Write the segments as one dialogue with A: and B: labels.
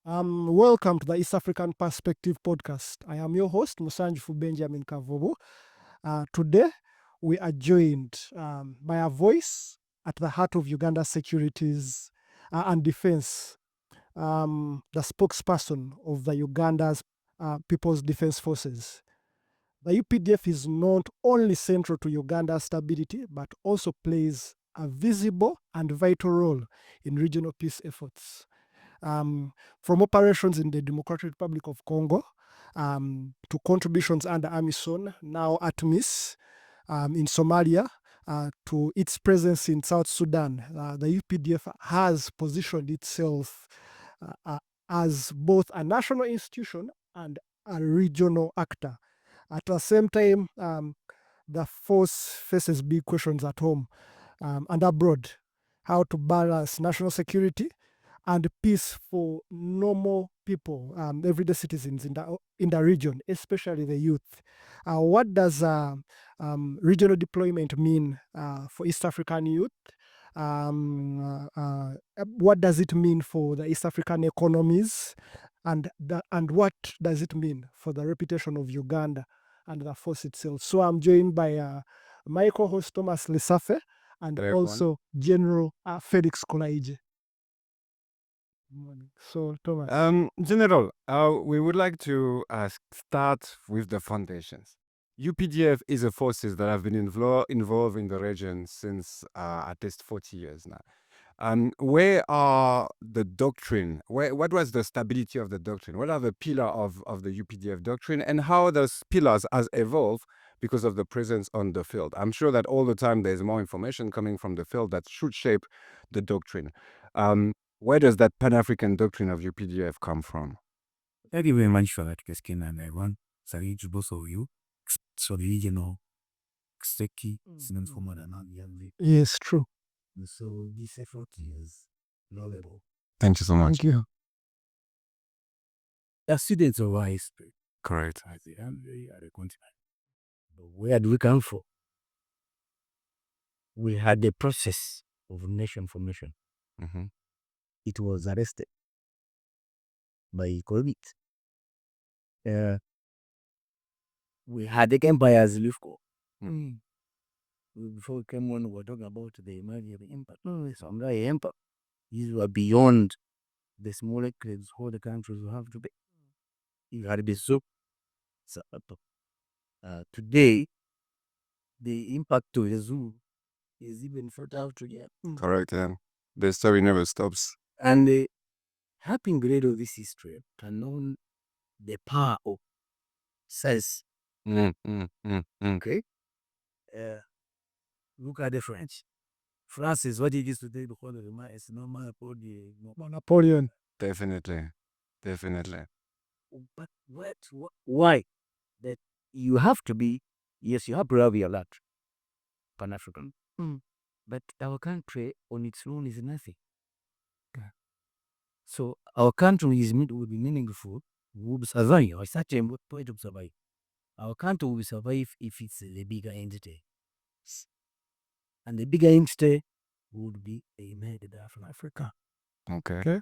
A: Welcome to the East African Perspective podcast. I am your host, Musanjifu Benjamin Kavobo. Today, we are joined by a voice at the heart of Uganda's securities and defense, the spokesperson of the Uganda's People's Defense Forces. The UPDF is not only central to Uganda's stability, but also plays a visible and vital role in regional peace efforts. From operations in the Democratic Republic of Congo to contributions under AMISON, now ATMIS, in Somalia, to its presence in South Sudan, the UPDF has positioned itself as both a national institution and a regional actor. At the same time, the force faces big questions at home and abroad: how to balance national security and peace for normal people, everyday citizens in the region, especially the youth. What does regional deployment mean for East African youth? What does it mean for the East African economies? And what does it mean for the reputation of Uganda and the force itself? So I'm joined by my co-host Thomas Lesafe and also General Felix Kulayigye. So, Thomas.
B: General, we would like to start with the foundations. UPDF is a forces that have been involved in the region since at least 40 years now. Where are the doctrine? What was the stability of the doctrine? What are the pillars of the UPDF doctrine, and how those pillars has evolved because of the presence on the field? I'm sure that all the time there's more information coming from the field that should shape the doctrine. Where does that Pan-African doctrine of UPDF come from?
C: Thank you very much for that question, and I want to reach both of you. So the regional Seki,
A: Yes, true.
C: so this effort is knowledgeable.
B: Thank you so much.
A: Thank you.
C: The students of our history,
B: Correct.
C: at the continent. But where do we come from? We had the process of nation formation.
B: Mm-hmm.
C: It was arrested by COVID. We had the empires Lufko. Before we came on, we were talking about the emerging of the empire. Some empire. These were beyond the smaller claims all the countries will have to be. You had to be so. Today, the impact of the zoo is even further out again.
B: Correct, yeah. The story never stops.
C: And the helping grade of this history can know the power of sense. Okay? Look at the French. France is what it is today because of the it's no
A: Napoleon.
B: Definitely.
C: But why? That you have to be, yes, you have to have your lot, Pan-African. But our country on its own is nothing. So our country will be meaningful, will survive. At such a point of survive. Our country will survive if it's the bigger entity. And the bigger entity would be a made from Africa.
B: Okay.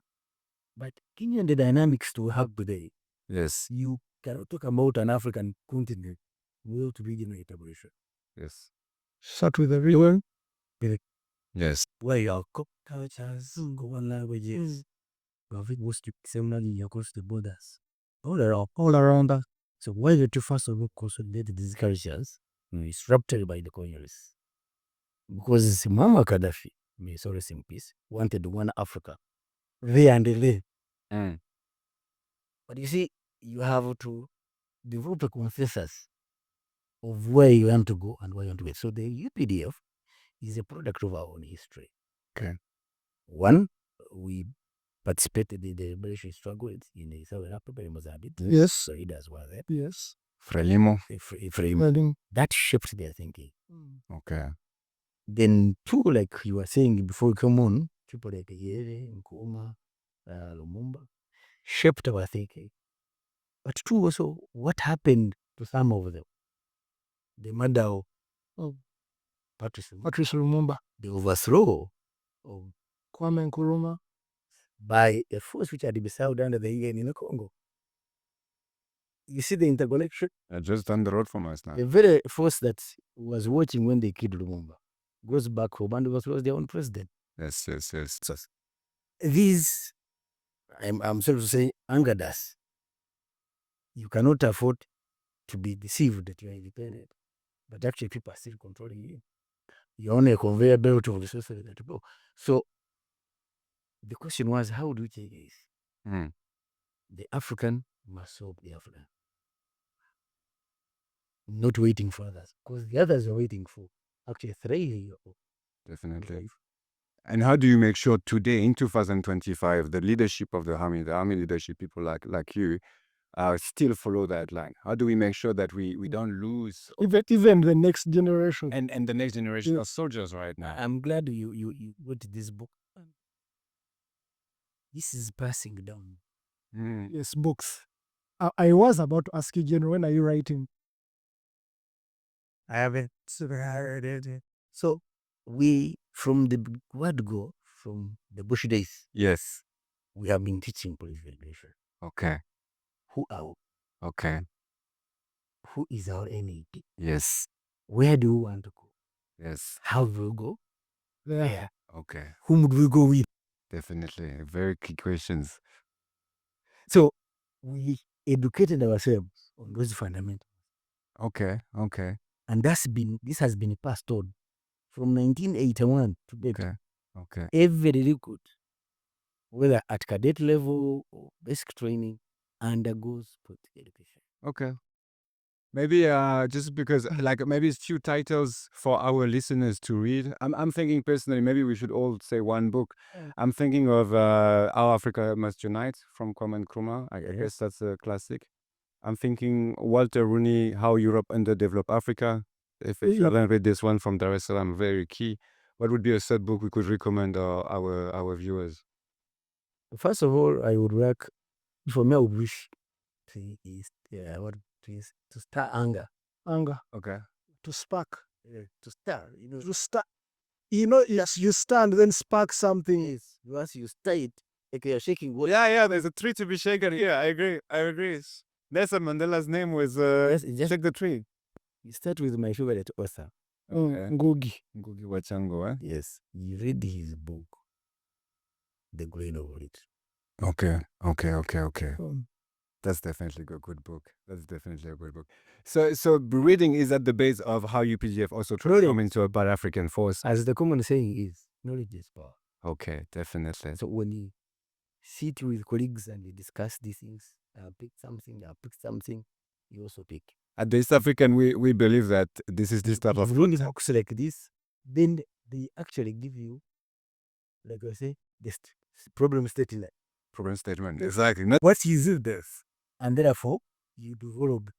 C: But Kenyan the dynamics to have today,
B: Yes.
C: you cannot talk about an African continent without regional integration.
B: Yes.
A: Start with the real.
B: Yes.
C: Where your cultures, languages, most similarly across the borders, all around us. So why the two first of all consolidate these cultures disrupted by the colonialists? Because Mama Gaddafi, may so rest in peace, wanted one Africa, there and there. But you see, you have to develop a consensus of where you want to go and where you want to go. So the UPDF is a product of our own history.
B: Okay.
C: One, we participated in the liberation struggle in the Southern Africa, in Mozambique.
A: Yes.
C: So it does well there.
A: Yes.
B: Frelimo.
C: That shifts their thinking.
B: Okay.
C: Then two, like you were saying before we come on, people like Yere, Nkuma, Lumumba, shaped our thinking. But two, also, what happened to some of them? The murder of Patrice
A: Lumumba.
C: The overthrow of
A: Kwame Nkrumah.
C: by a force which had been served under the UN in the Congo. You see the interconnection?
B: Just down the road from us now.
C: The very force that was watching when they killed Lumumba goes back home and was their own president.
B: Yes.
C: So these, I'm sorry to say, angered us. You cannot afford to be deceived that you are independent, but actually people are still controlling you. You're on a conveyor belt of resources that go. So the question was, how do we change this?
B: Mm.
C: The African must solve the African. Not waiting for others, because the others are waiting for actually 3 years.
B: Definitely. And how do you make sure today, in 2025, the leadership of the army leadership, people like you, still follow that line? How do we make sure that we don't lose
A: Even the next generation.
B: and the next generation of soldiers right now?
C: I'm glad you wrote this book. This is passing down.
B: Mm.
A: Yes, books. I was about to ask you, General, when are you writing?
C: I haven't. So we, from the word go, from the Bush days,
B: Yes.
C: we have been teaching political education.
B: Okay.
C: Who are we?
B: Okay.
C: Who is our enemy?
B: Yes.
C: Where do we want to go?
B: Yes.
C: How do we go?
A: Yeah.
B: Okay.
C: Whom would we go with?
B: Definitely. Very key questions.
C: So we educated ourselves on those fundamentals.
B: Okay.
C: And this has been passed on from 1981 to date.
B: Okay.
C: Every recruit, whether at cadet level or basic training, undergoes political education.
B: Okay. Maybe just because maybe it's few titles for our listeners to read. I'm thinking personally maybe we should all say one book. I'm thinking of How Africa Must Unite from Kwame Nkrumah. I guess that's a classic. I'm thinking Walter Rooney, How Europe Underdeveloped Africa. If you haven't read this one from Dar es Salaam, very key. What would be a third book we could recommend our viewers?
C: First of all, I would like, for me, I would wish to start anger.
A: Anger.
B: Okay.
A: To spark.
C: To start,
A: To start. Yes, you stand, then spark something.
C: Yes, once you start it, like you're shaking wood.
B: Yeah, there's a tree to be shaken. Yeah, I agree. Nelson Mandela's name was Shake the Tree.
C: You start with my favorite author.
A: Ngugi
B: wa Chango,
C: Yes, you read his book, The Grain of Wheat.
B: Okay. That's definitely a good book. So reading is at the base of how UPDF also transform into a Pan-African force.
C: As the common saying is, knowledge is power.
B: Okay, definitely.
C: So when you sit with colleagues and you discuss these things, I'll pick something, you also pick.
B: At the East African, we believe that this is this type of
C: really books like this, then they actually give you, like I say, this problem statement.
B: problem statement. Exactly.
C: What is this? And therefore, you develop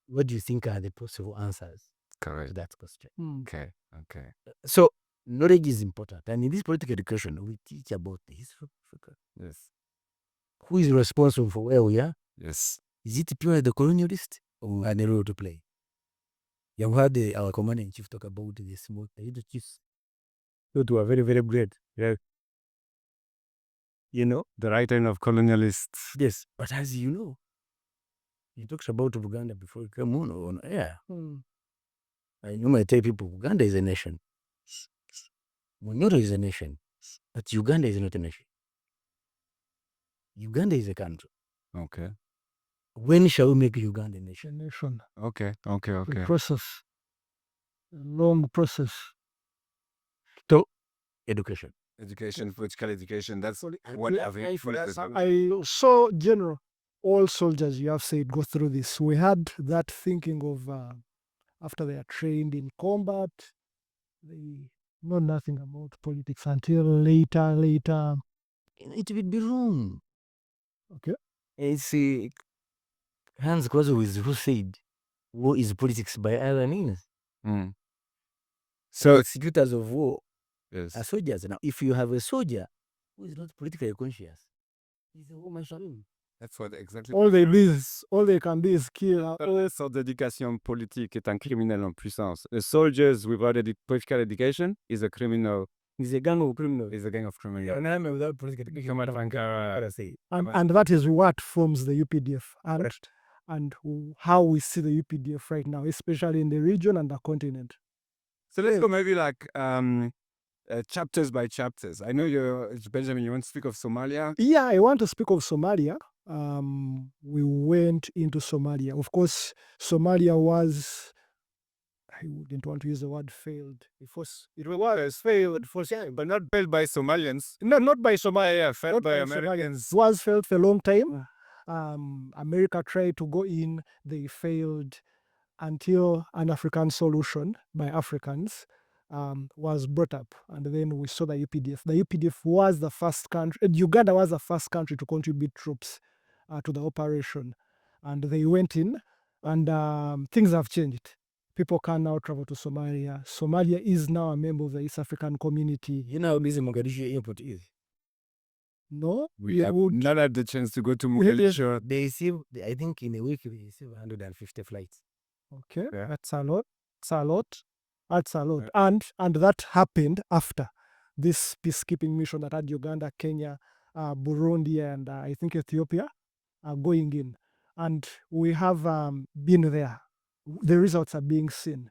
C: what do you think are the possible answers
B: Correct.
C: to that question.
B: Okay.
C: So knowledge is important. And in this political education, we teach about the history of Africa.
B: Yes.
C: Who is responsible for where we are?
B: Yes.
C: Is it purely the colonialist or an role to play? You have heard our commander in chief talk about the small chiefs. Those were very, very great. Yeah.
B: The right hand of colonialists.
C: Yes. But as you know, he talks about Uganda before he came on air. And you might tell people, Uganda is a nation. Munyoro is a nation. But Uganda is not a nation. Uganda is a country.
B: Okay.
C: When shall we make Uganda a nation?
B: Okay.
A: A process. A long process.
C: So, education.
B: Political education. That's what
A: I saw, General, all soldiers, you have said, go through this. We had that thinking of after they are trained in combat, they know nothing about politics until later.
C: It will be wrong.
A: Okay.
C: It's Hans Clausewitz who said, war is politics by other means.
B: So
C: executors of war are
B: yes.
C: soldiers. Now, if you have a soldier who is not politically conscious, he's a war machine.
B: That's what exactly.
A: All they can do is kill.
B: Sans d'éducation politique est un criminel en puissance. A soldier without political education is a criminal
C: It's a gang of criminals.
B: It's a gang of criminals.
C: Yeah, and I'm without political
A: And that is what forms the UPDF and how we see the UPDF right now, especially in the region and the continent.
B: So let's go maybe like chapters by chapters. I know Benjamin, you want to speak of Somalia?
A: Yeah, I want to speak of Somalia. We went into Somalia. Of course, Somalia was, I wouldn't want to use the word failed. It was failed for time,
B: But not failed by Somalians.
A: no, not by Somalia.
B: Yeah, failed
A: Not
B: by
A: by
B: Americans.
A: It was failed for a long time. America tried to go in, they failed until an African solution by Africans was brought up. And then we saw the UPDF. The UPDF was the first country, Uganda was the first country to contribute troops to the operation. And they went in, and things have changed. People can now travel to Somalia. Somalia is now a member of the East African community.
C: You know, this Mogadishu airport is.
A: No?
B: We have not had the chance to go to Mogadishu.
C: They receive, I think in a week, they receive 150 flights.
A: Okay,
B: Yeah.
A: that's a lot. That's a lot. That's a lot. And that happened after this peacekeeping mission that had Uganda, Kenya, Burundi, and I think Ethiopia going in. And we have been there. The results are being seen.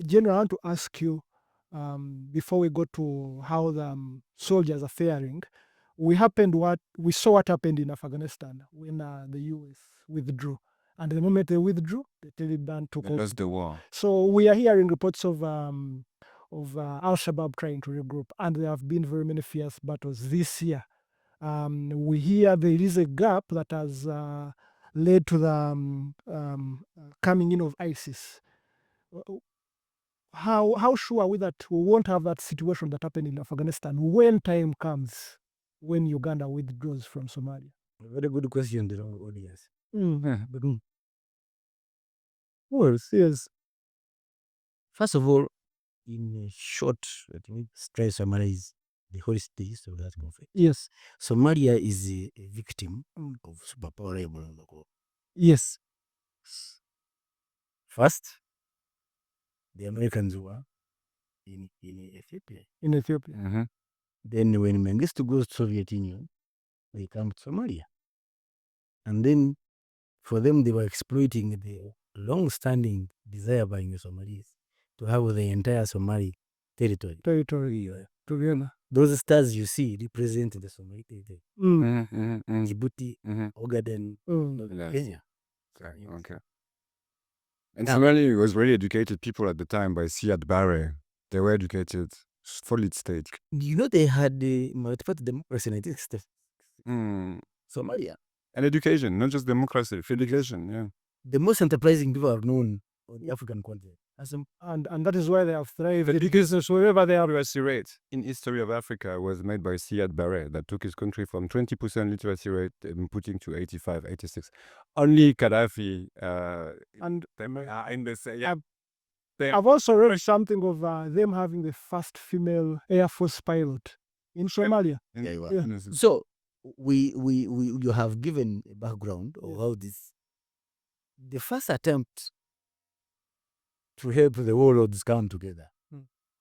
A: General, I want to ask you, before we go to how the soldiers are faring, we saw what happened in Afghanistan when the US withdrew. And the moment they withdrew, the Taliban took
B: They
A: over.
B: lost the war.
A: So we are hearing reports of Al-Shabaab trying to regroup, and there have been very many fierce battles this year. We hear there is a gap that has led to the coming in of ISIS. How sure are we that we won't have that situation that happened in Afghanistan when time comes, when Uganda withdraws from Somalia?
C: Very good question, the audience.
A: Well, yes.
C: First of all, in a short, try to summarize the whole stage of that conflict.
A: Yes.
C: Somalia is a victim of superpower rebel.
A: Yes.
C: First, the Americans were in Ethiopia.
A: In Ethiopia.
B: Mhm.
C: Then when Mengistu goes to Soviet Union, they come to Somalia. And then for them, they were exploiting the long-standing desire by the Somalis to have the entire Somali territory.
A: Together.
C: Those stars you see represent the Somali territory. Djibouti,
B: Mhm.
C: Ugandan,
B: Yes.
C: Kenya.
B: Okay. And Somali was very educated people at the time by Siad Barre. They were educated, solid state.
C: You know, they had the multiparty democracy in 1960s. Somalia.
B: And education, not just democracy, education, yeah.
C: The most enterprising people I've known on the African continent.
A: And that is why they have thrived.
B: Because wherever the literacy rate in history of Africa was made by Siad Barre, that took his country from 20% literacy rate and putting to 85, 86. Only Gaddafi
A: And
B: in the same. Yeah.
A: I've also read something of them having the first female Air Force pilot in Somalia.
B: Yeah.
C: So you have given a background of how this. The first attempt to help the warlords come together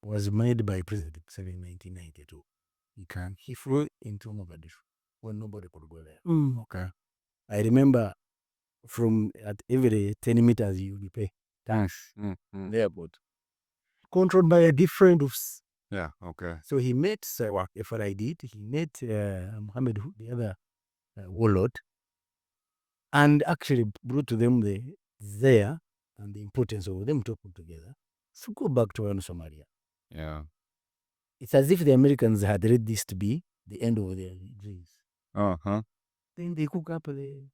C: was made by President Museveni in 1992. He flew into Mogadishu when nobody could go there.
B: Okay.
C: I remember from at every 10 meters you will pay tanks the airport. Controlled by a different groups.
B: Yeah, okay.
C: So he met FRID, he met Mohammed, the other warlord, and actually brought to them the desire and the importance of them talking together. So go back to Somalia.
B: Yeah.
C: It's as if the Americans had read this to be the end of their dreams. Then they cook up the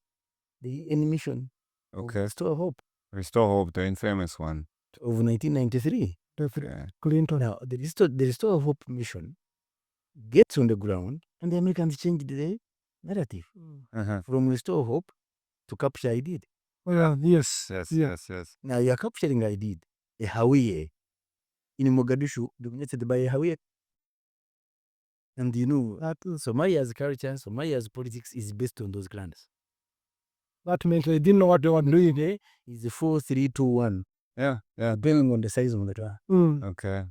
C: mission.
B: Okay.
C: Restore Hope.
B: Restore Hope, the infamous one.
C: Of 1993.
B: Yeah.
A: Clinton.
C: Now, the Restore Hope mission gets on the ground and the Americans changed the narrative from Restore Hope to capture IDID.
A: Well, yes.
B: Yes.
C: Now, you are capturing IDID, a Hawiye, in Mogadishu, dominated by a Hawiye. And you know, that Somalia's culture, Somalia's politics is based on those clans.
A: That meant they didn't know what they were doing.
C: It's 4-3-2-1.
B: Yeah.
C: Depending on the size of the clan.
B: Okay.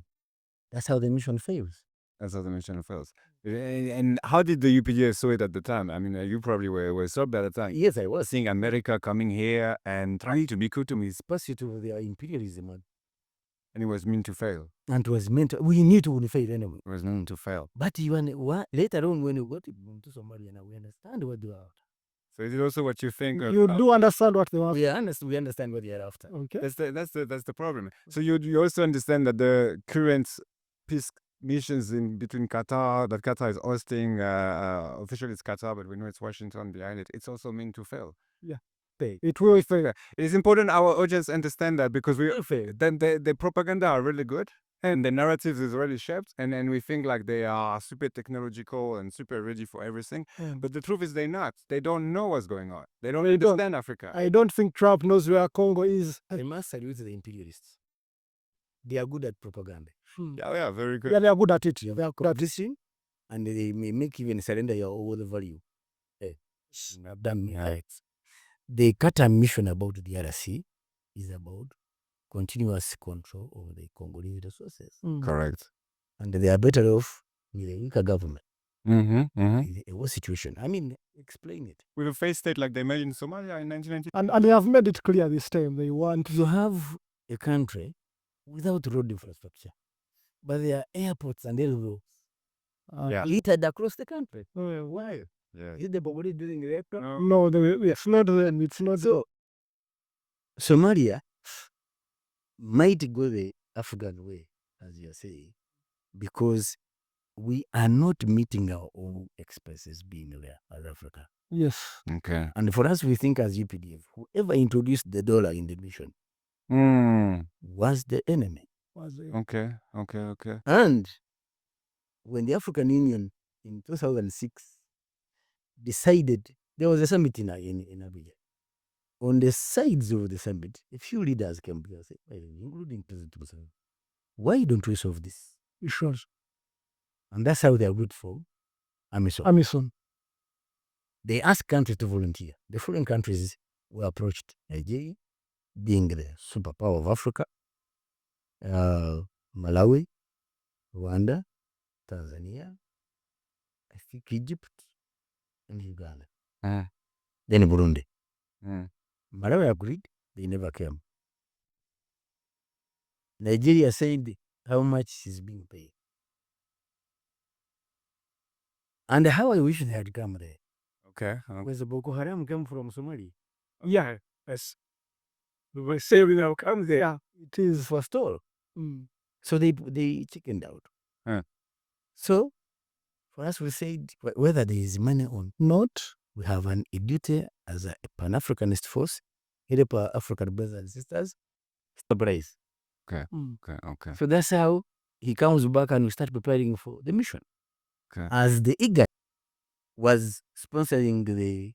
C: That's how the mission fails.
B: That's how the mission fails. And how did the UPDF saw it at the time? I mean, you probably were sobbed at the time.
C: Yes, I was.
B: Seeing America coming here and trying to be good to me,
C: Pursuit of their imperialism,
B: and it was meant to fail.
C: and it was meant we need to fail anyway.
B: It was meant to fail.
C: But later on, when we got to Somalia, now we understand what they are.
B: So is it also what you think?
A: You do understand what they want.
C: We understand what they are after.
A: Okay.
B: That's the problem. So you also understand that the current peace missions in between Qatar, that Qatar is hosting, officially it's Qatar, but we know it's Washington behind it. It's also meant to fail.
A: It will fail.
B: It is important our audience understand that, because we
C: Fail.
B: then the propaganda are really good and the narratives is already shaped, and we think like they are super technological and super ready for everything. But the truth is they're not. They don't know what's going on. They don't understand Africa.
A: I don't think Trump knows where Congo is.
C: I must salute the imperialists. They are good at propaganda.
B: Yeah, very good.
A: Yeah, they are good at it.
C: They
A: They
C: are
A: are good at it.
C: convincing, and they may make even surrender your all the value. I've done right. The Qatar mission about the DRC is about continuous control over the Congolese resources.
B: Correct.
C: And they are better off with a weaker government.
B: In
C: In a war situation. I mean, explain it.
B: with a face state like they made in Somalia in 1990.
A: And they have made it clear this time they want.
C: You have a country without road infrastructure, but there are airports and railroads
B: Yeah.
C: littered across the country.
A: Why?
B: Yeah.
C: Is the Bogoli doing the airport?
A: No, it's not them. It's not.
C: So, Somalia might go the Afghan way, as you are saying, because we are not meeting our own expenses being there as Africa.
A: Yes.
B: Okay.
C: And for us, we think as UPDF, whoever introduced the dollar in the mission was the enemy.
B: Okay.
C: And when the African Union in 2006 decided, there was a summit in Abuja. On the sides of the summit, a few leaders came together and said, including President Museveni, why don't we solve this?
A: Sure.
C: And that's how they are good for AMISOM.
A: Amison.
C: They asked countries to volunteer. The foreign countries were approached. Nigeria, being the superpower of Africa, Malawi, Rwanda, Tanzania, I think Egypt, and Uganda. Then Burundi. Malawi agreed, they never came. Nigeria said how much is being paid. And how I wish they had come there.
B: Okay.
C: Was the Boko Haram came from Somalia?
A: Yeah. Yes. We were saying now come there. Yeah.
C: It is first all. So they chickened out. So for us, we said whether there is money or not, we have a duty as a Pan-Africanist force, help our African brothers and sisters stabilize.
B: Okay.
C: So that's how he comes back and we start preparing for the mission.
B: Okay.
C: As the IGAD was sponsoring the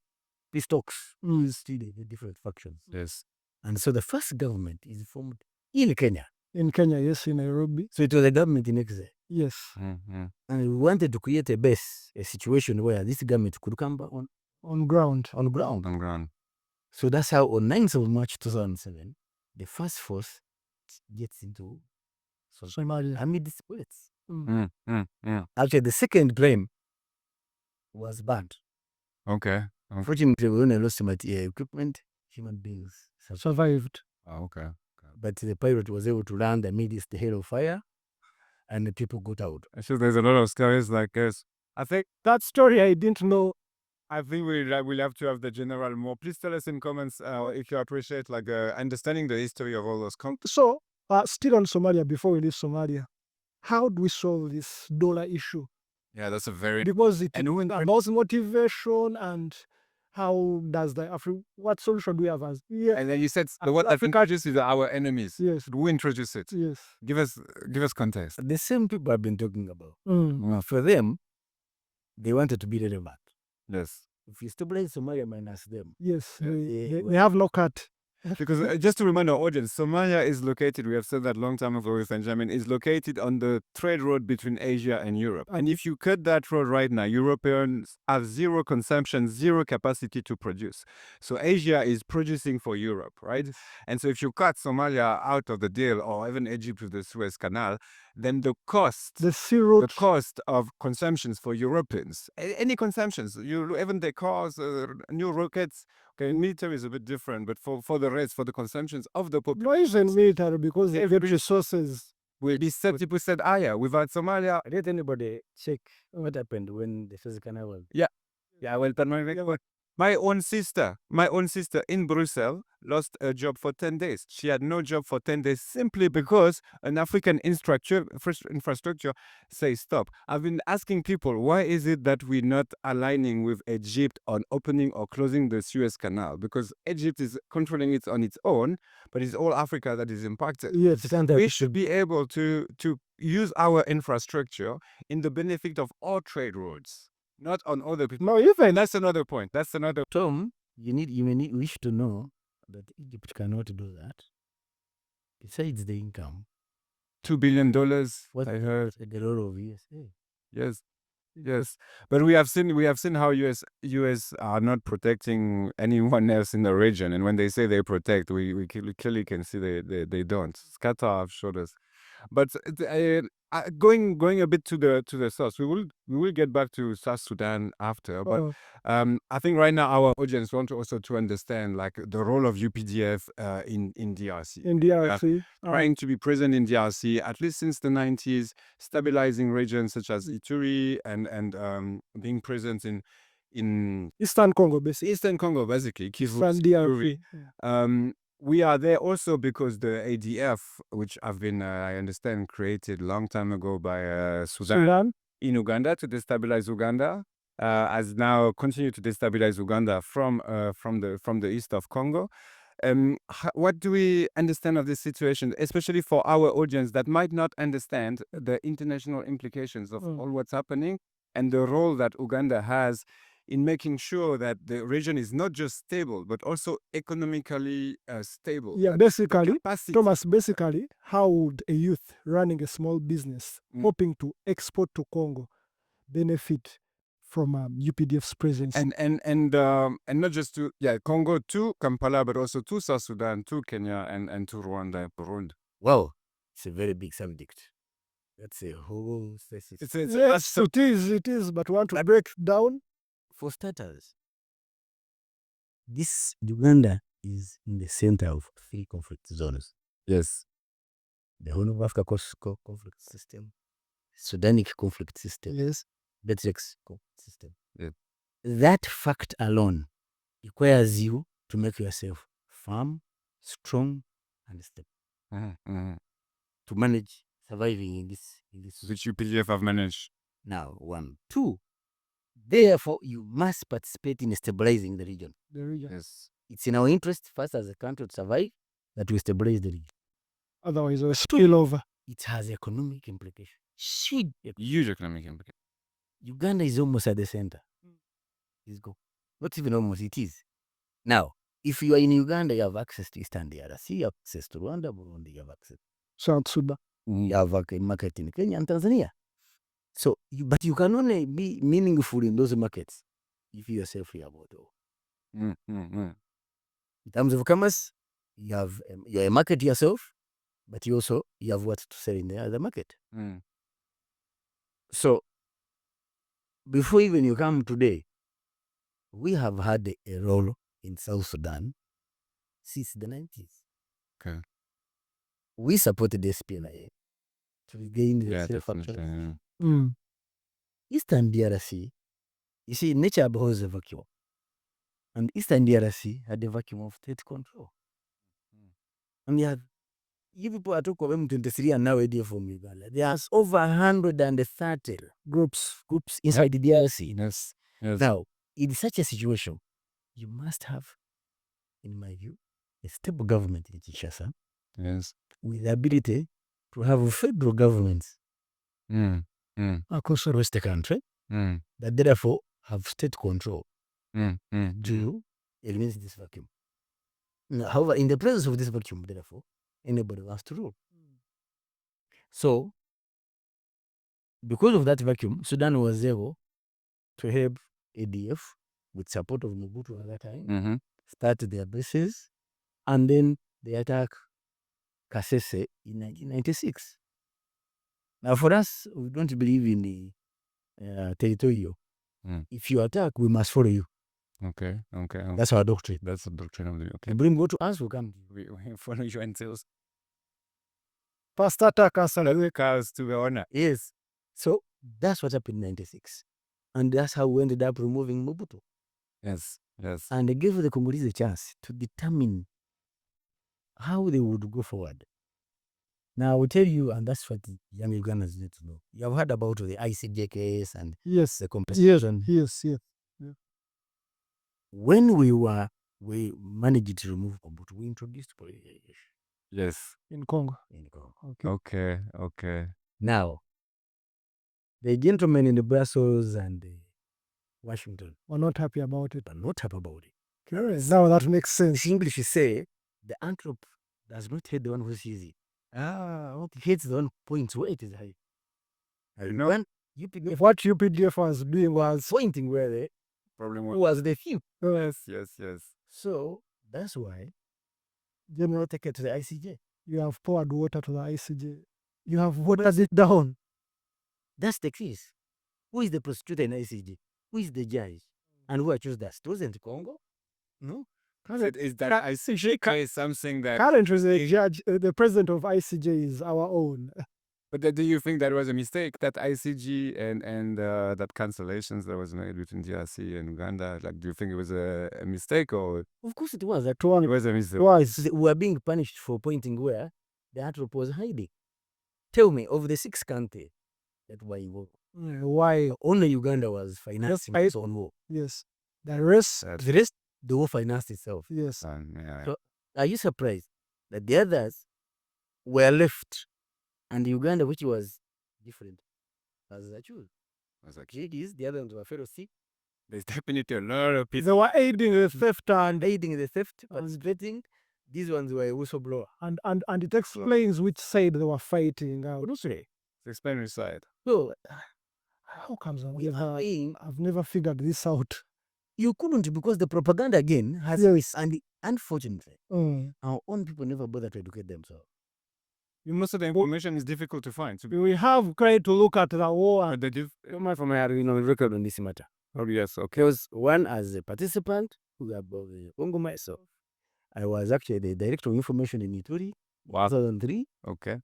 C: peace talks with the different factions.
B: Yes.
C: And so the first government is formed in Kenya.
A: In Kenya, yes, in Nairobi.
C: So it was a government in exile.
A: Yes.
C: And we wanted to create a base, a situation where this government could come back
A: On ground.
C: on ground.
B: On ground.
C: So that's how on 9th of March 2007, the first force gets into
A: Somalia.
C: amid disputes.
B: Actually,
C: the second claim was banned.
B: Okay.
C: Fortunately, we only lost equipment, human beings
A: Survived.
B: Okay.
C: But the pilot was able to land amidst the hail of fire, and the people got out.
B: Actually, there's a lot of stories like this. I think
A: That story I didn't know.
B: I think we'll have to have the general more. Please tell us in comments if you appreciate like understanding the history of all those conflicts.
A: So, still on Somalia, before we leave Somalia, how do we solve this dollar issue?
B: Yeah, that's a very
A: Because it
B: and when
A: involves motivation, and how does what solution do we have as
B: and then you said the what
A: Africa-
B: introduces our enemies.
A: Yes.
B: Should we introduce it?
A: Yes.
B: Give us context.
C: The same people I've been talking about. For them, they wanted to be relevant.
B: Yes.
C: If you stabilize Somalia minus them,
A: Yes.
C: Yeah.
A: They have no cut.
B: Because just to remind our audience, Somalia is located, we have said that long time ago with Benjamin, is located on the trade road between Asia and Europe. And if you cut that road right now, Europeans have zero consumption, zero capacity to produce. So Asia is producing for Europe, right? And so if you cut Somalia out of the deal, or even Egypt with the Suez Canal, then the cost
A: The sea route.
B: the cost of consumptions for Europeans, any consumptions, even the cars, new rockets. Okay, military is a bit different, but for the rest, for the consumptions of the
A: Not
B: population,
A: even military, because they get resources.
B: will be 30% higher. Without Somalia,
C: Did anybody check what happened when the Suez Canal was?
B: yeah, well, my own sister in Brussels lost a job for 10 days. She had no job for 10 days simply because an African infrastructure says stop. I've been asking people, why is it that we're not aligning with Egypt on opening or closing the Suez Canal? Because Egypt is controlling it on its own, but it's all Africa that is impacted.
A: Yes.
B: We should be able to use our infrastructure in the benefit of all trade routes, not on other people.
A: No, even
B: That's another point. That's another.
C: Tom, you wish to know that Egypt cannot do that. Besides the income,
B: $2 billion.
C: what
B: I heard.
C: the role of USA?
B: Yes. But we have seen how US are not protecting anyone else in the region, and when they say they protect, we clearly can see they don't. Qatar have showed us. But going a bit to the south, we will get back to South Sudan after. But I think right now our audience want also to understand like the role of UPDF in DRC.
A: in DRC.
B: Trying to be present in DRC at least since the 90s, stabilizing regions such as Ituri and being present in
A: Eastern Congo, basically.
B: Eastern Congo, basically. Kivu,
A: Eastern
B: Ituri.
A: DRC.
B: We are there also because the ADF, which have been, I understand, created a long time ago by Sudan in Uganda to destabilize Uganda, has now continued to destabilize Uganda from the east of Congo. What do we understand of this situation, especially for our audience that might not understand the international implications of all what's happening and the role that Uganda has in making sure that the region is not just stable, but also economically stable?
A: Yeah,
B: That
A: basically,
B: the capacity-
A: Thomas, basically, how would a youth running a small business hoping to export to Congo benefit from UPDF's presence?
B: and not just to Congo, to Kampala, but also to South Sudan, to Kenya, and to Rwanda and Burundi.
C: Well, it's a very big subject. That's a whole thesis.
A: Yes, it is, but we want to break down.
C: For starters, this Uganda is in the center of 3 conflict zones.
B: Yes.
C: The Horn of Africa conflict system, Sudanic conflict system,
A: Yes.
C: Betrix conflict system.
B: Yeah.
C: That fact alone requires you to make yourself firm, strong, and stable to manage surviving in this.
B: Which UPDF have managed.
C: Now, 1. 2. Therefore, you must participate in stabilizing the region.
A: The region.
B: Yes.
C: It's in our interest, first as a country to survive, that we stabilize the region.
A: Otherwise, we'll spill over.
C: It has economic implications.
B: Huge economic implications.
C: Uganda is almost at the center. It's go. Not even almost, it is. Now, if you are in Uganda, you have access to Eastern DRC, you have access to Rwanda, Burundi, you have access.
A: South Sudan.
C: You have a market in Kenya and Tanzania. So, but you can only be meaningful in those markets if you yourself are about all. In terms of commerce, you're a market yourself, but you have what to sell in the other market. So, before even you come today, we have had a role in South Sudan since the 90s.
B: Okay.
C: We supported the SPLA to regain the
B: definitely.
C: Eastern DRC, you see, nature abhors a vacuum. And Eastern DRC had a vacuum of state control. And you people are talking about M23 and now ADF from Uganda. There's over 130 groups inside the DRC.
B: Yes.
C: Now, in such a situation, you must have, in my view, a stable government in Kinshasa.
B: Yes.
C: With the ability to have a federal government across the rest of the country that therefore have state control to eliminate this vacuum. Now, however, in the presence of this vacuum, therefore, anybody wants to rule. So, because of that vacuum, Sudan was able to help ADF with support of Mobutu at that time, start their bases, and then they attack Kasese in 1996. Now, for us, we don't believe in the territorial. If you attack, we must follow you.
B: Okay.
C: That's our doctrine.
B: That's the doctrine of the
C: You
B: okay.
C: bring go to us, we come.
B: We follow you until
A: First attack us.
B: cars to the honor.
C: Yes. So that's what happened in 96. And that's how we ended up removing Mobutu.
B: Yes.
C: And they gave the Congolese a chance to determine how they would go forward. Now, I will tell you, and that's what the young Ugandans need to know. You have heard about the ICJ case and
A: Yes.
C: the compensation.
A: Yes.
C: When we managed to remove Mobutu, we introduced police
B: Yes.
A: In Congo.
C: in Congo.
B: Okay.
C: Now, the gentlemen in the Brussels and Washington
A: We're not happy about it.
C: are not happy about it.
A: Curious. Now that makes sense.
C: The English say the antelope does not hate the one who sees it. It hates the one who points where it is high. And
B: know-
C: when UPDF
A: What UPDF was doing was
C: pointing where the
B: Problem
C: who was the thief.
B: Yes.
C: So that's why General take it to the ICJ.
A: you have poured water to the ICJ. You have watered it down.
C: That's the case. Who is the prosecutor in ICJ? Who is the judge? And who accused us? Wasn't Congo? No.
B: Is that ICJ is something that?
A: Currently, the judge, the president of ICJ is our own.
B: But do you think that was a mistake, that ICG and that cancellations that was made between DRC and Uganda? Like, do you think it was a mistake or
C: Of course it was. That
B: it was a mistake?
A: Twice.
C: we were being punished for pointing where the antelope was hiding. Tell me, of the 6 countries that were involved,
A: Why?
C: only Uganda was financing its own war.
A: Yes. The rest.
B: That-
C: The rest, the war financed itself.
A: Yes.
B: yeah.
C: So- Are you surprised that the others were left and Uganda, which was different, as I choose?
B: I was like,
C: JDs, the other ones were fellow C.
B: there's definitely a lot of people.
A: They were aiding the theft and
C: Aiding the theft, participating. These ones were a whistleblower.
A: and it explains which side they were fighting out.
B: Explain which side.
C: So
A: How comes
C: we are saying
A: I've never figured this out.
C: you couldn't, because the propaganda again has
A: Yes.
C: and unfortunately,
A: Mm.
C: our own people never bother to educate themselves.
B: Most of the information is difficult to find.
A: We have tried to look at the war.
B: But the
C: From my record on this matter.
B: oh yes, okay.
C: There was one as a participant who about the Congo myself. I was actually the director of information in Ituri,
B: Wow.
C: 2003.
B: Okay.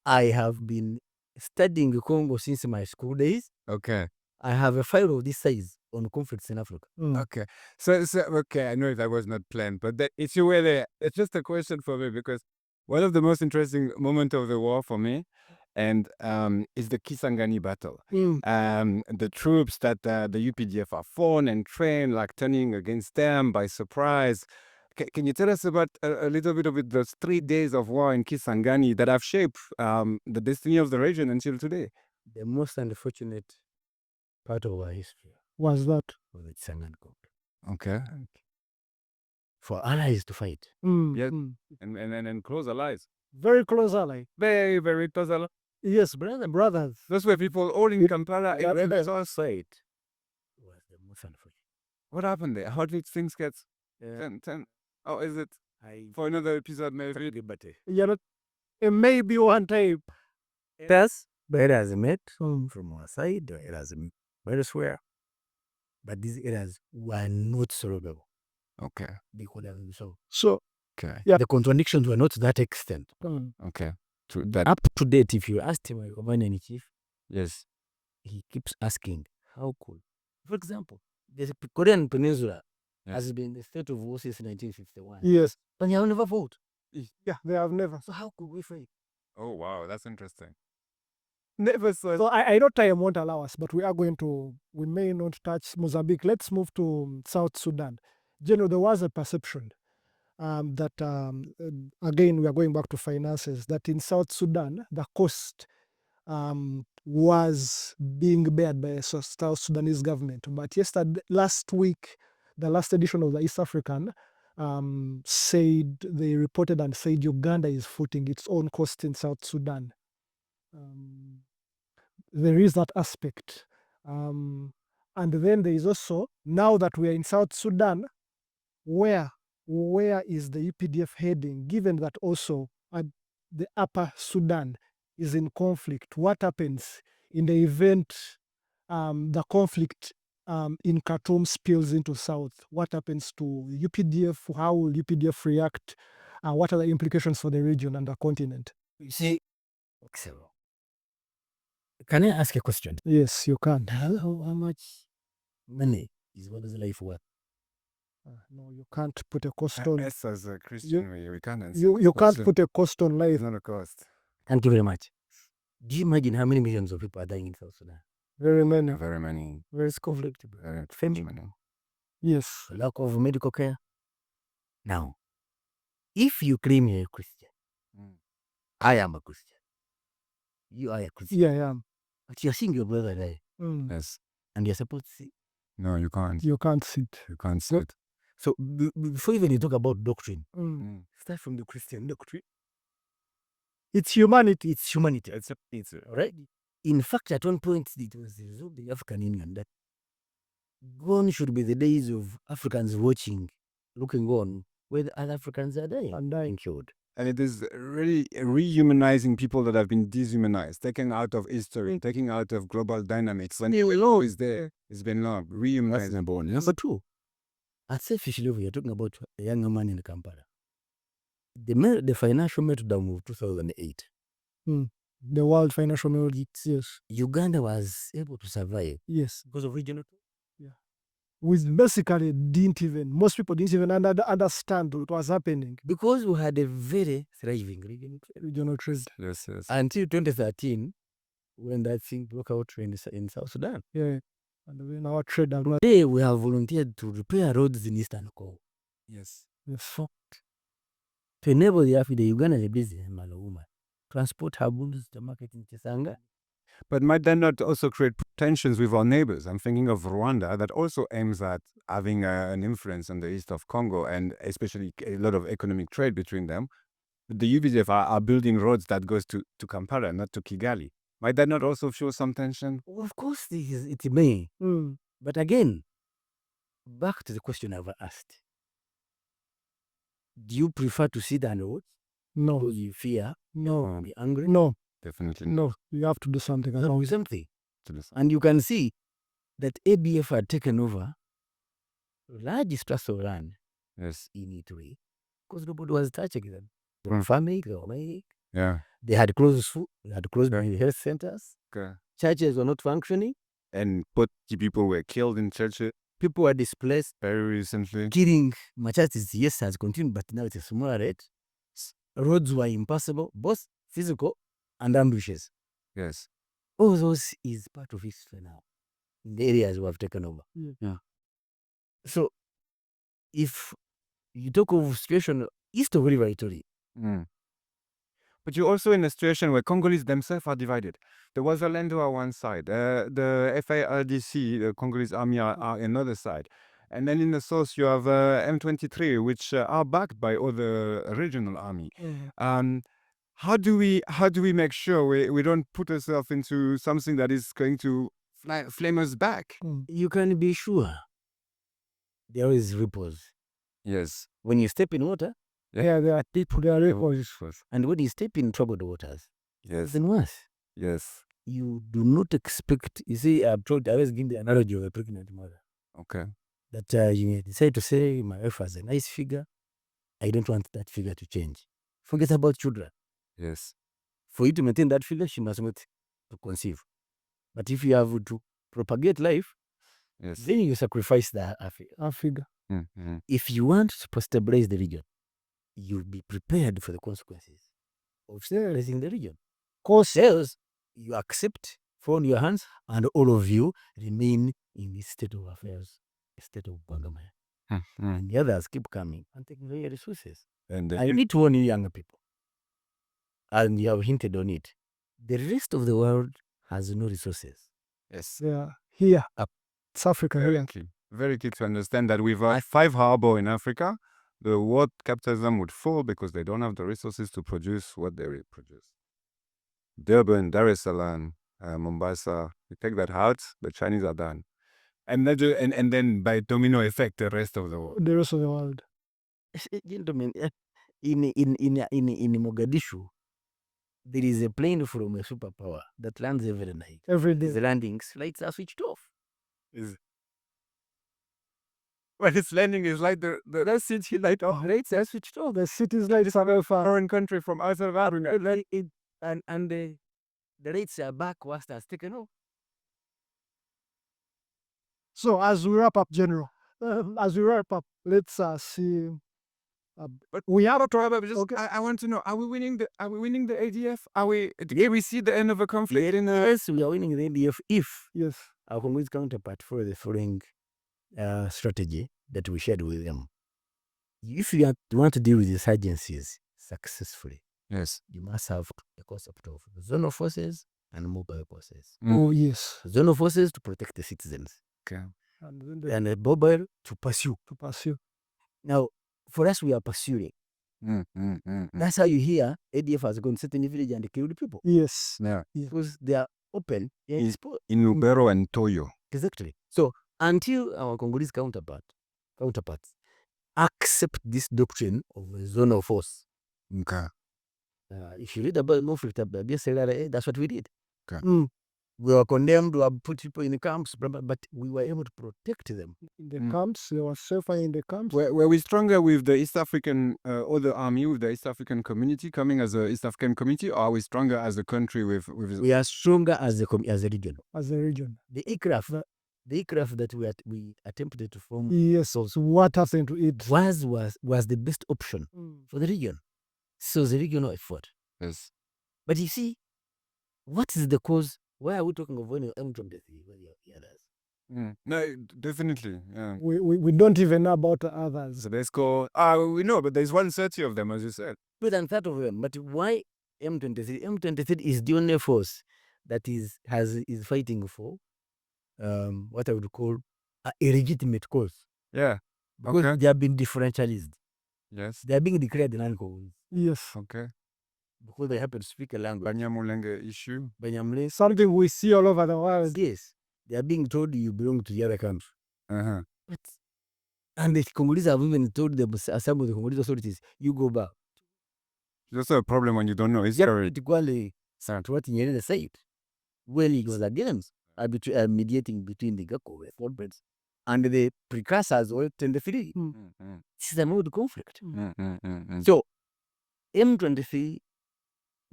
C: I have been studying Congo since my school days.
B: Okay.
C: I have a file of this size on conflicts in Africa.
B: Okay. So okay, I know that was not planned, but if you were there, it's just a question for me because one of the most interesting moments of the war for me, and is the Kisangani battle. The troops that the UPDF are formed and trained, like turning against them by surprise. Can you tell us about a little bit of those 3 days of war in Kisangani that have shaped the destiny of the region until today?
C: The most unfortunate part of our history
A: Was that?
C: was the Kisangani conflict.
B: Okay.
C: For allies to fight.
B: Yes.
A: Mm.
B: And close allies.
A: Very close ally.
B: Very, very close allies.
A: Yes, brothers.
B: Those were people all in Kampala.
C: That
B: in
C: was
B: South Side.
C: the most unfortunate.
B: What happened there? How did things get?
C: Yeah.
B: 10. Oh, is it
C: I
B: for another episode? Maybe.
C: liberty.
A: You know, it may be one time.
C: Yes, but it has met
A: Mm.
C: from our side, or it has met elsewhere. But these areas were not solvable.
B: Okay.
C: They could have been solved.
A: So,
B: Okay.
A: Yeah.
C: The contradictions were not to that extent.
B: Okay. To that.
C: Up to date, if you asked him, my commander in chief,
B: Yes.
C: he keeps asking, how could, for example, the Korean Peninsula
B: Yeah.
C: has been in the state of war since 1951.
A: yes.
C: But they have never fought.
A: Yeah, they have never.
C: So how could we fight?
B: Oh wow, that's interesting.
A: Never saw. So I know time won't allow us, but we may not touch Mozambique. Let's move to South Sudan. General, there was a perception that, again, we are going back to finances, that in South Sudan, the cost was being bared by the South Sudanese government. But last week, the last edition of the East African they reported and said Uganda is footing its own cost in South Sudan. There is that aspect. And then there is also, now that we are in South Sudan, where is the UPDF heading, given that also the Upper Sudan is in conflict, what happens in the event the conflict in Khartoum spills into South? What happens to UPDF? How will UPDF react? What are the implications for the region and the continent?
C: You see, so, can I ask a question?
A: Yes, you can.
C: How much money is one's life worth?
A: No, you can't put a cost on.
B: Us as a Christian, we can't answer.
A: You can't
B: Question.
A: put a cost on life.
B: It's not a cost.
C: Thank you very much. Do you imagine how many millions of people are dying in South Sudan?
A: Very many.
B: Very many.
C: Where is conflict?
B: Very
C: Famine.
B: many.
A: Yes.
C: Lack of medical care. Now, if you claim you're a Christian, I am a Christian. You are a Christian.
A: Yeah, yeah.
C: But you're seeing your brother die.
B: Yes.
C: And you're supposed to see.
B: No, you can't.
A: You can't sit.
B: You can't sit.
C: So before even you talk about doctrine,
B: Start from the Christian doctrine.
A: It's humanity.
C: it's humanity.
B: It's
C: Right? In fact, at one point, it was resolved the African Union that gone should be the days of Africans watching, looking on, where the other Africans are dying
A: And dying.
C: and killed.
B: And it is really rehumanizing people that have been dehumanized, taken out of history, taken out of global dynamics. When the law is there, it's been long. Rehumanizing.
C: Number one. Number two, at selfish level, you're talking about a younger man in Kampala. The financial meltdown of 2008,
A: The world financial meltdown. Yes.
C: Uganda was able to survive
A: Yes.
C: because of regional.
A: We basically most people didn't even understand what was happening.
C: Because we had a very thriving
A: Regional trade.
B: Yes, yes.
C: until 2013, when that thing broke out in South Sudan.
A: Yeah. And when our trade.
C: Today, we have volunteered to repair roads in Eastern Congo.
B: Yes.
A: Yes.
C: To enable the Uganda business woman transport her goods to market in Chisanga.
B: But might that not also create tensions with our neighbors? I'm thinking of Rwanda that also aims at having an influence on the east of Congo and especially a lot of economic trade between them. The UPDF are building roads that goes to Kampala, not to Kigali. Might that not also show some tension?
C: Well, of course, it may. But again, back to the question I've asked. Do you prefer to sit on roads?
A: No.
C: Because you fear?
A: No.
C: Be angry?
A: No.
B: Definitely.
A: No. You have to do something.
C: Something.
B: To the side.
C: And you can see that ABF had taken over large tracts of land
B: Yes.
C: in Italy because nobody was touching them. They were farming, they were mining.
B: Yeah.
C: They had closed food, they had closed the health centers.
B: Okay.
C: Churches were not functioning.
B: And people were killed in churches
C: People were displaced.
B: very recently.
C: Killing churches, yes, has continued, but now it's a smaller rate. Roads were impassable, both physical and ambushes.
B: Yes.
C: All those is part of history now in the areas we have taken over.
A: Yeah.
C: So, if you talk of situation east of River Italy,
B: But you're also in a situation where Congolese themselves are divided. The Wazalendo are one side, the FARDC, the Congolese army, are another side. And then in the south, you have M23, which are backed by other regional army. How do we make sure we don't put ourselves into something that is going to flame us back?
C: you can be sure there is ripples.
B: Yes.
C: When you step in water,
A: Yeah, there are people, there are records.
C: and when you step in troubled waters,
B: Yes.
C: then worse.
B: Yes.
C: You do not expect, you see, I always give the analogy of a pregnant mother.
B: Okay.
C: That you may decide to say, my wife has a nice figure. I don't want that figure to change. Forget about children.
B: Yes.
C: For you to maintain that figure, she must not to conceive. But if you have to propagate life,
B: Yes.
C: then you sacrifice the
A: Africa.
C: If you want to stabilize the region, you'll be prepared for the consequences of stabilizing the region. Cause else, you accept, fall on your hands, and all of you remain in this state of affairs, a state of Bagama. And the others keep coming and taking away your resources.
B: And
C: I need to warn you, younger people, and you have hinted on it. The rest of the world has no resources.
B: yes.
A: They are here. It's Africa here.
B: Very key to understand that with 5 harbor in Africa, the world capitalism would fall because they don't have the resources to produce what they produce. Durban, Dar es Salaam, Mombasa, we take that out, the Chinese are done. And then by domino effect, the rest of the world.
A: The rest of the world.
C: Gentlemen, in Mogadishu, there is a plane from a superpower that lands every night.
A: Every
C: The
A: day.
C: landings, lights are switched off.
B: When it's landing, is like the city light off. Lights are switched off.
A: The cities lights are very far.
B: Foreign country from outside Africa.
C: And the lights are back whilst has taken off.
A: So as we wrap up, General, let's see.
B: But
A: we have
B: to have just,
A: okay.
B: I want to know: Are we winning the ADF? Do we see the end of a conflict in
C: Yes, we are winning the ADF if
A: Yes.
C: our Congolese counterpart follow the following strategy that we shared with them. If you want to deal with insurgencies successfully,
B: Yes.
C: you must have a concept of zonal forces and mobile forces.
A: Oh yes.
C: Zonal forces to protect the citizens,
B: Okay.
A: And then
C: and a mobile to pursue.
A: to pursue.
C: Now, for us, we are pursuing. That's how you hear ADF has gone to certain village and killed people.
A: Yes.
B: Yeah.
C: Because they are open and exposed.
B: In Lubero and Toyo.
C: Exactly. So until our Congolese counterparts accept this doctrine of a zonal force,
B: Okay.
C: if you read about conflict, that's what we did.
B: Okay.
C: We were condemned, we were put people in the camps, but we were able to protect them.
A: In the camps, they were safer in the camps.
B: Were we stronger with the East African other army, with the East African community coming as a East African community, or are we stronger as a country with?
C: We are stronger as a region.
A: As a region.
C: The aircraft that we attempted to form,
A: Yes. So what happened to it?
C: was the best option for the region. So the regional effort.
B: Yes.
C: But you see, what is the cause? Why are we talking of when M23?
B: No, definitely. Yeah.
A: We don't even know about the others.
B: So let's go. We know, but there's 130 of them, as you said.
C: But I'm part of them. But why M23? M23 is the only force that is fighting for what I would call a legitimate cause.
B: Yeah.
C: Because
B: Okay.
C: they have been differentialized.
B: Yes.
C: They are being declared non-Congolese
A: Yes.
B: Okay.
C: because they happen to speak a language.
B: Banyamulenge issue.
C: Banyamulenge.
A: Something we see all over the world.
C: Yes. They are being told you belong to the other country.
B: Uh-huh.
C: And the Congolese have even told them, some of the Congolese authorities, you go back.
B: It's also a problem when you don't know history.
C: Particularly, what Nyerere said. Well, it was against mediating between the Gako conference and the precursors or 23. This is a mode conflict. So, M23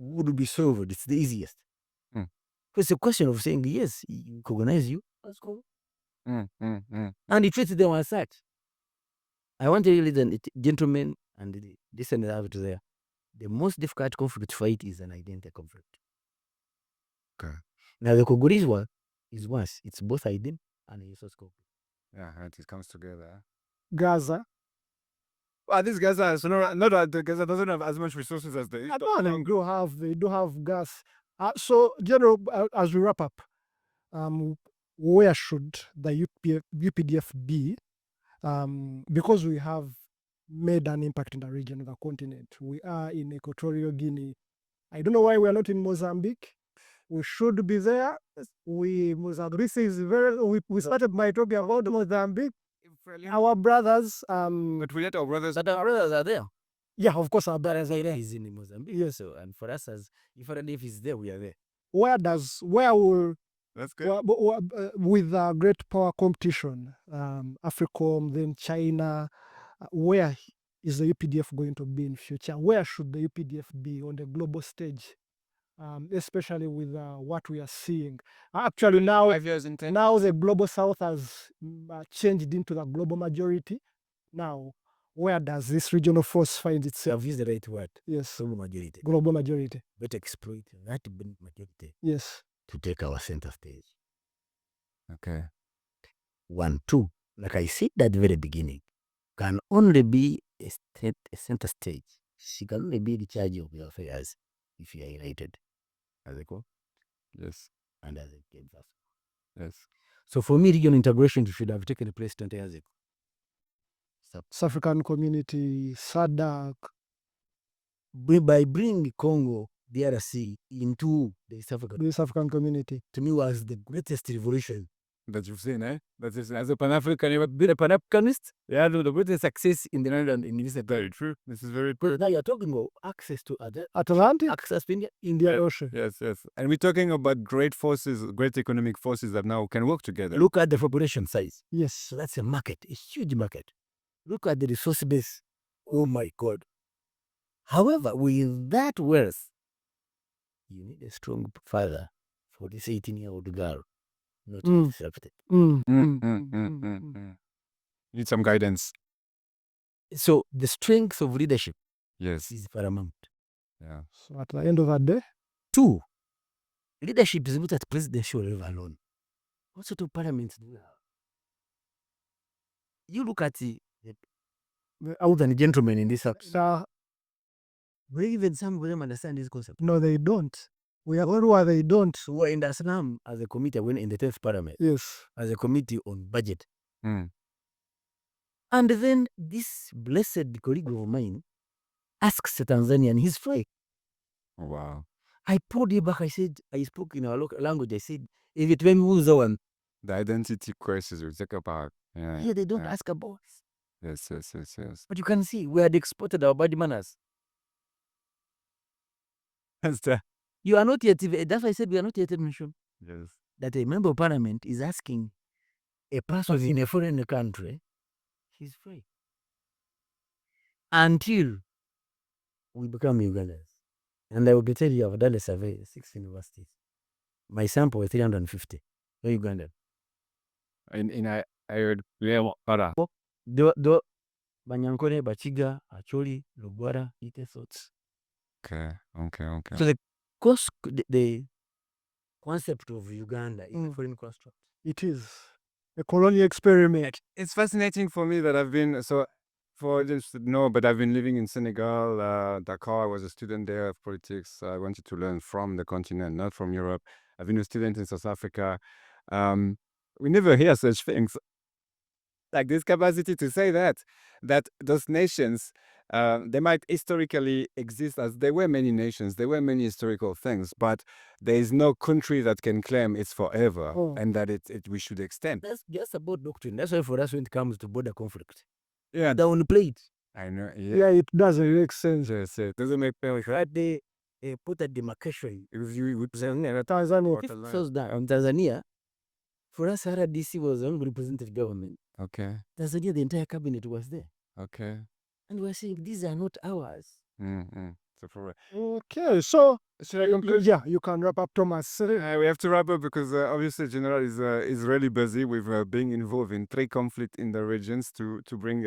C: would be solved. It's the easiest. It's a question of saying, yes, you recognize you. Let's go. And it treats them as such. I want to really the gentlemen and this and that there. The most difficult conflict to fight is an identity conflict.
B: Okay.
C: Now the Congolese one is worse. It's both identity and resource conflict.
B: Yeah, it comes together.
A: Gaza.
B: Well, these guys are not that Gaza doesn't have as much resources as the East.
A: They do have gas. So, General, as we wrap up, where should the UPDF be? Because we have made an impact in the region, the continent. We are in Equatorial Guinea. I don't know why we are not in Mozambique. We should be there. Mozambique is we started my talking about Mozambique. Our brothers.
B: But we let our brothers.
C: But our brothers are there.
A: Yeah, of course, our brothers are there.
C: He's in Mozambique.
A: Yes.
C: So, and for us, as if he's there, we are there.
A: Where will
B: That's good.
A: with great power competition, Africom, then China, where is the UPDF going to be in future? Where should the UPDF be on the global stage? Especially with what we are seeing. Actually, now
B: 5 years in 10.
A: now the global south has changed into the global majority. Now, where does this regional force find itself?
C: Is the right word.
A: Yes.
C: Global majority.
A: Global majority.
C: But exploit that majority.
A: Yes.
C: To take our center stage.
B: Okay.
C: 1, 2. Like I said at the very beginning, can only be a center stage. She can only be the charge of your affairs if you are united as a co.
B: Yes.
C: And as a game.
B: Yes.
C: So for me, regional integration should have taken place 20 years ago.
A: South African community, SADC.
C: By bringing Congo, DRC into the South African
A: African community.
C: to me was the greatest revolution
B: that you've seen, eh? That is, as a Pan-African, you have been
C: a Pan-Africanist. Yeah, the greatest success in the land in this
B: very true. This is very
C: But now you're talking about access to other
A: Atlantic,
C: access to India.
A: Indian Ocean.
B: yes, yes. And we're talking about great forces, great economic forces that now can work together.
C: Look at the population size.
A: Yes.
C: So that's a market, a huge market. Look at the resource base. Oh my God. However, with that wealth, you need a strong father for this 18-year-old girl not to be disrupted.
B: You need some guidance.
C: So the strength of leadership
B: Yes.
C: is paramount.
B: Yeah.
A: So at the end of the day,
C: 2, leadership is not at presidential level alone. What sort of parliament do we have? You look at the elderly gentlemen in this house. Will even some of them understand this concept?
A: no, they don't. We are where they don't.
C: So we're in the Islam as a committee, when in the 10th parliament,
A: Yes.
C: as a committee on budget.
B: Mm.
C: And then this blessed colleague of mine asks a Tanzanian, he's free.
B: Oh, wow.
C: I pulled him back, I said, I spoke in our local language, I said, if it were me who's the one,
B: The identity crisis we talk about. Yeah.
C: here they don't
B: yeah.
C: ask about us.
B: Yes, yes, yes, yes.
C: But you can see, we had exported our bad manners.
B: That's the,
C: You are not yet, that's why I said we are not yet mentioned
B: yes.
C: that a member of parliament is asking a person in a foreign country, he's free. Until we become Ugandans. And I will be telling you, I've done a survey, 6 universities. My sample is 350. We're Ugandan.
B: I heard, yeah, para.
C: The Banyankore, Bachiga, Acholi, Lugwara, Ite sorts.
B: Okay, okay, okay.
C: So the concept of Uganda is a foreign construct.
A: It is a colonial experiment.
B: It's fascinating for me that I've been, so for just know, but I've been living in Senegal, Dakar. I was a student there of politics. I wanted to learn from the continent, not from Europe. I've been a student in South Africa. We never hear such things. Like this capacity to say that those nations, they might historically exist as there were many nations, there were many historical things, but there is no country that can claim it's forever and that we should extend.
C: That's just about doctrine. That's why for us when it comes to border conflict,
B: Yeah,
C: downplay it.
B: I know.
A: Yeah, it doesn't make sense.
B: Yes, it doesn't make sense.
C: That they put a demarcation.
A: Tanzania.
C: If it was that on Tanzania, for us, RDC was the only representative government.
B: Okay,
C: Tanzania, the entire cabinet was there.
B: okay.
C: And we're saying these are not ours.
B: So for
A: Okay, so
B: should I conclude?
A: yeah, you can wrap up, Thomas.
B: We have to wrap up because obviously General is really busy with being involved in trade conflict in the regions to bring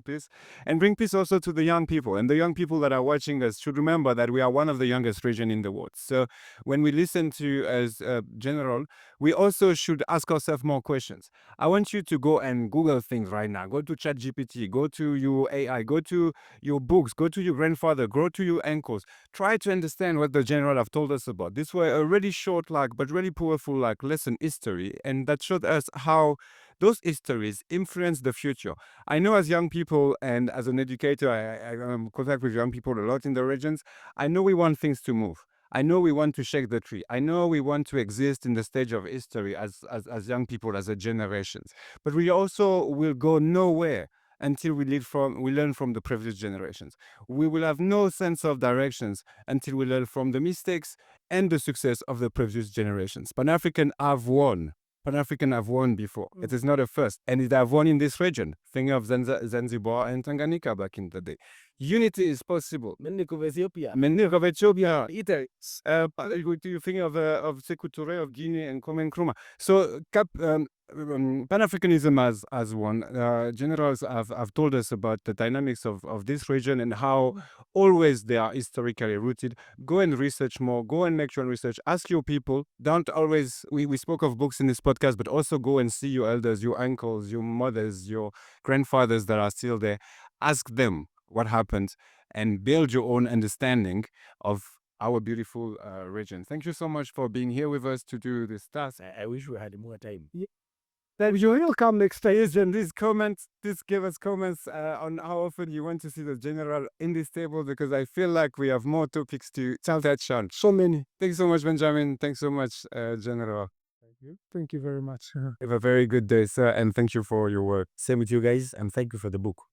B: peace and bring peace also to the young people. And the young people that are watching us should remember that we are one of the youngest region in the world. So when we listen to as General, we also should ask ourselves more questions. I want you to go and Google things right now. Go to ChatGPT, go to your AI, go to your books, go to your grandfather, go to your uncles. Try to understand what the General have told us about. This were a really short, but really powerful, lesson history, and that showed us how those histories influence the future. I know as young people and as an educator, I contact with young people a lot in the regions. I know we want things to move. I know we want to shake the tree. I know we want to exist in the stage of history as young people, as a generation. But we also will go nowhere until we learn from the previous generations. We will have no sense of directions until we learn from the mistakes and the success of the previous generations. Pan-African have won. Pan-African have won before. It is not a first. And it have won in this region. Think of Zanzibar and Tanganyika back in the day. Unity is possible.
C: Many of Ethiopia.
B: Many of Ethiopia, Italy. You think of Sekou Touré of Guinea and Kwame Nkrumah. So Pan-Africanism has won. Generals have told us about the dynamics of this region and how always they are historically rooted. Go and research more. Go and make your own research. Ask your people. Don't always, we spoke of books in this podcast, but also go and see your elders, your uncles, your mothers, your grandfathers that are still there. Ask them what happened and build your own understanding of our beautiful region. Thank you so much for being here with us to do this task.
C: I wish we had more time.
A: Then you will come next time.
B: Please, and please give us comments on how often you want to see the General in this table, because I feel like we have more topics to touch on.
A: So many.
B: Thanks so much, Benjamin. Thanks so much, General.
A: Thank you. Thank you very much.
B: Have a very good day, sir, and thank you for your work.
C: Same with you guys, and thank you for the book.